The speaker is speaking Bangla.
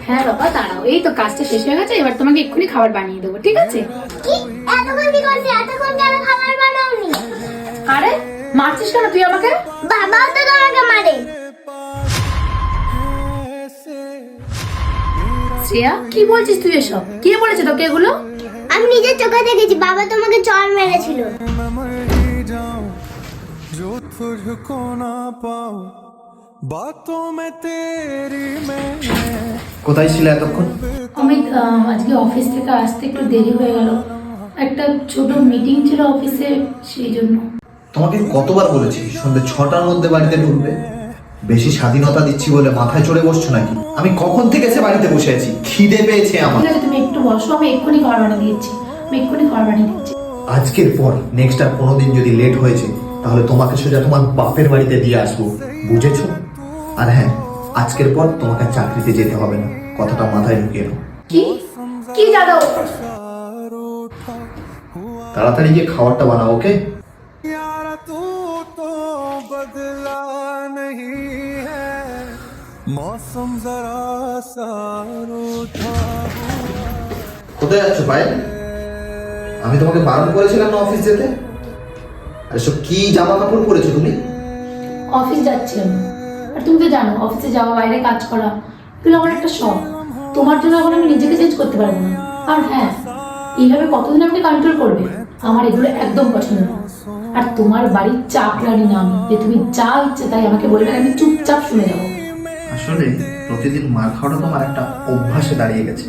হ্যাঁ বাবা দাঁড়াও, এই তো কাজটা শেষ হয়ে গেছে, এবার তোমাকে এক্ষুনি খাবার বানিয়ে দেবো, ঠিক আছে? কি এতক্ষণ কি করছিস? এতক্ষণ কেন খাবার বানাওনি? আরে মারছিস কেন তুই আমাকে? বাবাও তো তোমাকে মারে। শ্রেয়া কি বলছিস তুই এসব? কে বলেছে তোকে এগুলো? আমি নিজের চোখে দেখেছি, বাবা তোমাকে চড় মেরেছিল। जो तुझको ना पाऊं बातों में तेरी मैं কোথায় ছিল এতক্ষণ? অমিত, আজকে অফিস থেকে আসতে একটু দেরি হয়ে গেল, একটা ছোট মিটিং ছিল অফিসে, সেই জন্য। তোমাকে কতবার বলেছি সন্ধ্যে 6টার মধ্যে বাড়িতে ঢুকবে? বেশি স্বাধীনতা দিচ্ছি বলে মাথায় চড়ে বসছো নাকি? আমি কখন থেকে সে বাড়িতে বসে আছি, খিদে পেয়েছে আমার। ঠিক আছে তুমি একটু বসো, আমি এক্ষুনি খাবার বানিয়ে দিচ্ছি, আমি এক্ষুনি খাবার বানিয়ে দিচ্ছি। আজকের পর নেক্সট আর কোনোদিন যদি লেট হয়েছে তাহলে তোমাকে সোজা তোমার বাপের বাড়িতে দিয়ে আসবো, বুঝেছো? আর হ্যাঁ, আজকের পর তোমাকে চাকরিতে যেতে হবে না, কথাটা মাথায় ঢুকিয়ে নাও। কি কি যাদব? তাড়াতাড়ি গিয়ে খাবারটা বানাও, ওকে? यारा तू तो बदला नहीं है मौसम जरा सा रूठा কোথায় যাচ্ছ পায়েল? আমি তোমাকে বারণ করেছিলাম না অফিস যেতে? আর এসব কি জামা কাপড় পরেছো তুমি? অফিস যাচ্ছি আমি, আর তুমি তো জানো অফিসে যাওয়া, বাইরে কাজ করা এগুলো আমার একটা শখ। তোমার জন্য এখন আমি নিজেকে চেঞ্জ করতে পারবো না। আর হ্যাঁ, এইভাবে কতদিন আপনি কন্ট্রোল করবে? আমার এগুলো একদম পছন্দ না। আর তোমার বাড়ির চাকরানি না আমি, যে তুমি যা ইচ্ছে তাই আমাকে বলবে, আমি চুপচাপ শুনে যাবো। আসলে প্রতিদিন মার খাওয়াটা তোমার একটা অভ্যাসে দাঁড়িয়ে গেছে।